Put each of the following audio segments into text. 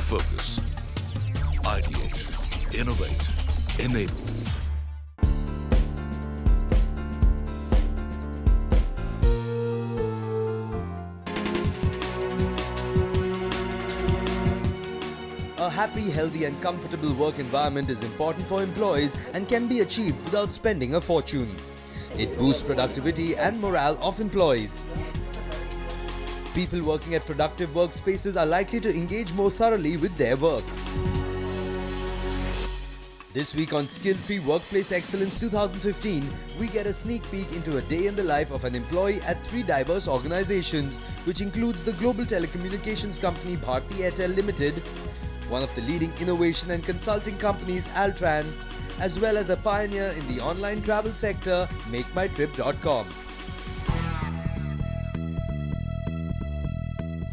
Focus. Ideate. Innovate. Enable. A happy, healthy and comfortable work environment is important for employees and can be achieved without spending a fortune. It boosts productivity and morale of employees. People working at productive workspaces are likely to engage more thoroughly with their work. This week on Skill-Free Workplace Excellence 2015, we get a sneak peek into a day in the life of an employee at 3 diverse organizations, which includes the global telecommunications company Bharti Airtel Limited, one of the leading innovation and consulting companies Altran, as well as a pioneer in the online travel sector, MakeMyTrip.com.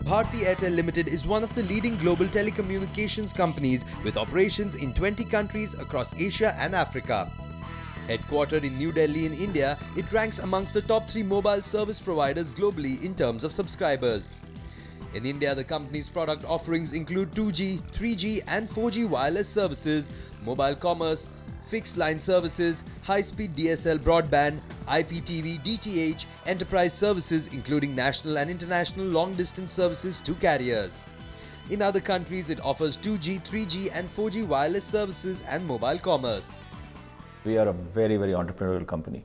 Bharti Airtel Limited is one of the leading global telecommunications companies with operations in 20 countries across Asia and Africa. Headquartered in New Delhi in India, it ranks amongst the top 3 mobile service providers globally in terms of subscribers. In India, the company's product offerings include 2G, 3G and 4G wireless services, mobile commerce, fixed line services, high-speed DSL broadband, IPTV, DTH, enterprise services including national and international long-distance services to carriers. In other countries, it offers 2G, 3G and 4G wireless services and mobile commerce. We are a very, very entrepreneurial company.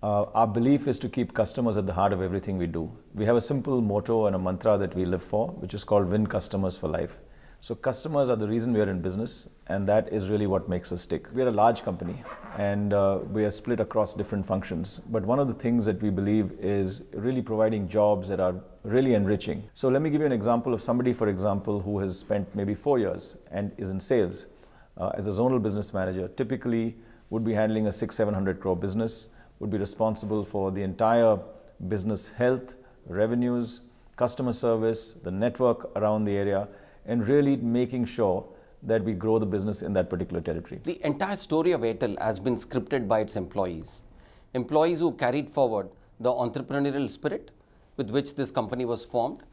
Our belief is to keep customers at the heart of everything we do. We have a simple motto and a mantra that we live for, which is called win customers for life. So customers are the reason we are in business, and that is really what makes us tick. We are a large company and we are split across different functions. But one of the things that we believe is really providing jobs that are really enriching. So let me give you an example of somebody, for example, who has spent maybe 4 years and is in sales as a zonal business manager. Typically would be handling a 600-700 crore business, would be responsible for the entire business health, revenues, customer service, the network around the area, and really making sure that we grow the business in that particular territory. The entire story of Airtel has been scripted by its employees. Employees who carried forward the entrepreneurial spirit with which this company was formed,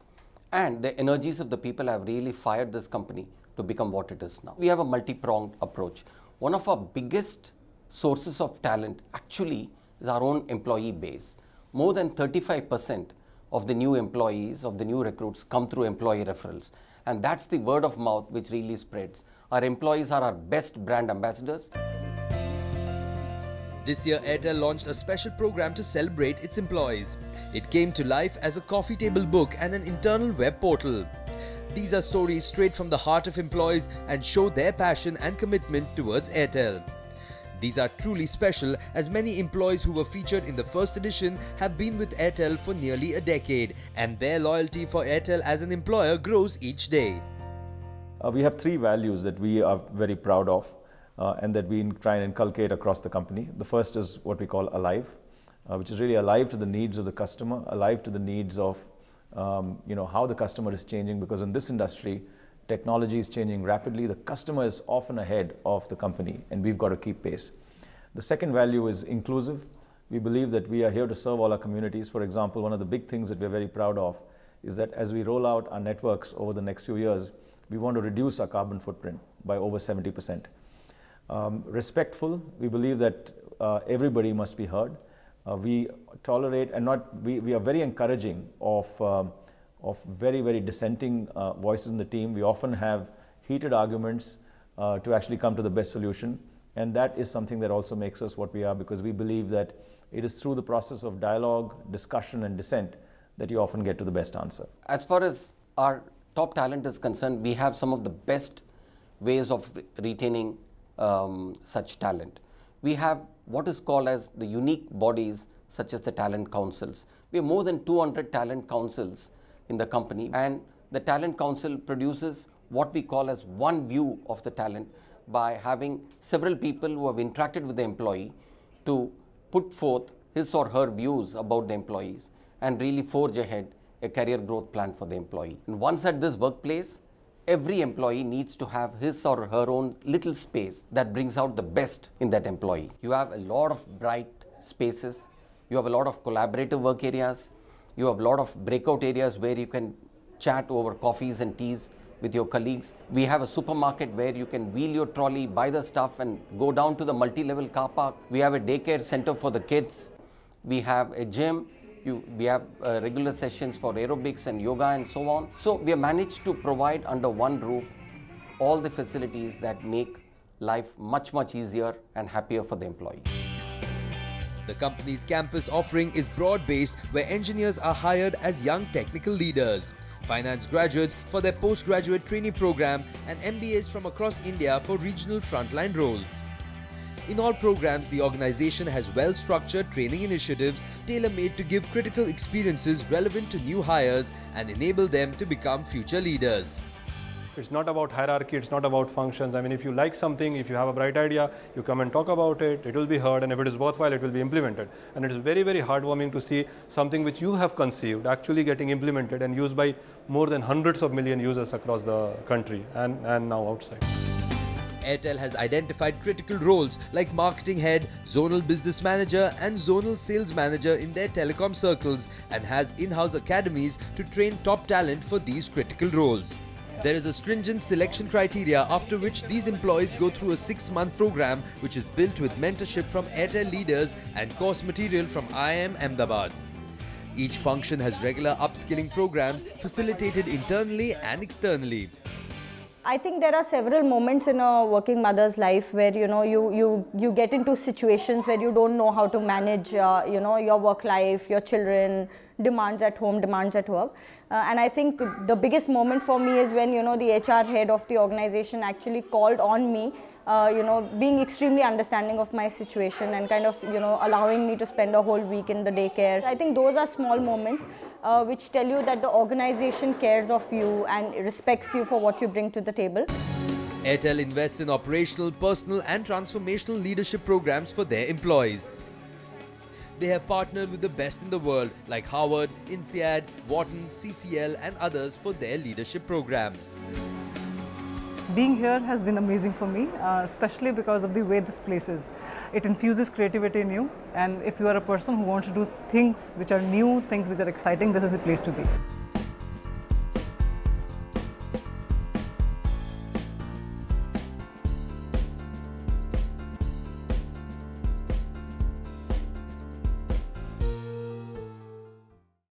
and the energies of the people have really fired this company to become what it is now. We have a multi-pronged approach. One of our biggest sources of talent actually is our own employee base. More than 35% of the new employees, of the new recruits come through employee referrals. And that's the word of mouth which really spreads. Our employees are our best brand ambassadors. This year, Airtel launched a special program to celebrate its employees. It came to life as a coffee table book and an internal web portal. These are stories straight from the heart of employees and show their passion and commitment towards Airtel. These are truly special, as many employees who were featured in the first edition have been with Airtel for nearly a decade, and their loyalty for Airtel as an employer grows each day. We have 3 values that we are very proud of and that we try and inculcate across the company. The first is what we call alive, which is really alive to the needs of the customer, alive to the needs of how the customer is changing, because in this industry, technology is changing rapidly. The customer is often ahead of the company, and we've got to keep pace. The second value is inclusive. We believe that we are here to serve all our communities. For example, one of the big things that we're very proud of is that as we roll out our networks over the next few years, we want to reduce our carbon footprint by over 70%. Respectful, we believe that everybody must be heard. We tolerate and we are very encouraging of very, very dissenting voices in the team. We often have heated arguments to actually come to the best solution. And that is something that also makes us what we are, because we believe that it is through the process of dialogue, discussion and dissent that you often get to the best answer. As far as our top talent is concerned, we have some of the best ways of retaining such talent. We have what is called as the unique bodies such as the talent councils. We have more than 200 talent councils in the company, and the talent council produces what we call as one view of the talent by having several people who have interacted with the employee to put forth his or her views about the employees and really forge ahead a career growth plan for the employee. And once at this workplace, every employee needs to have his or her own little space that brings out the best in that employee. You have a lot of bright spaces, you have a lot of collaborative work areas, you have a lot of breakout areas where you can chat over coffees and teas with your colleagues. We have a supermarket where you can wheel your trolley, buy the stuff and go down to the multi-level car park. We have a daycare center for the kids. We have a gym. We have regular sessions for aerobics and yoga and so on. So we have managed to provide under one roof all the facilities that make life much, much easier and happier for the employees. The company's campus offering is broad-based, where engineers are hired as young technical leaders, finance graduates for their postgraduate trainee program, and MBAs from across India for regional frontline roles. In all programs, the organization has well-structured training initiatives tailor-made to give critical experiences relevant to new hires and enable them to become future leaders. It's not about hierarchy, it's not about functions. I mean, if you like something, if you have a bright idea, you come and talk about it, it will be heard, and if it is worthwhile, it will be implemented. And it is very, very heartwarming to see something which you have conceived actually getting implemented and used by more than hundreds of million users across the country and now outside. Airtel has identified critical roles like marketing head, zonal business manager and zonal sales manager in their telecom circles and has in-house academies to train top talent for these critical roles. There is a stringent selection criteria after which these employees go through a 6-month program which is built with mentorship from Airtel leaders and course material from IIM Ahmedabad. Each function has regular upskilling programs facilitated internally and externally. I think there are several moments in a working mother's life where you get into situations where you don't know how to manage your work life, your children, demands at home, demands at work. And I think the biggest moment for me is when the HR head of the organization actually called on me, being extremely understanding of my situation and kind of allowing me to spend a whole week in the daycare. I think those are small moments which tell you that the organization cares of you and respects you for what you bring to the table. Airtel invests in operational, personal and transformational leadership programs for their employees. They have partnered with the best in the world like Harvard, INSEAD, Wharton, CCL and others for their leadership programs. Being here has been amazing for me, especially because of the way this place is. It infuses creativity in you, and if you are a person who wants to do things which are new, things which are exciting, this is the place to be.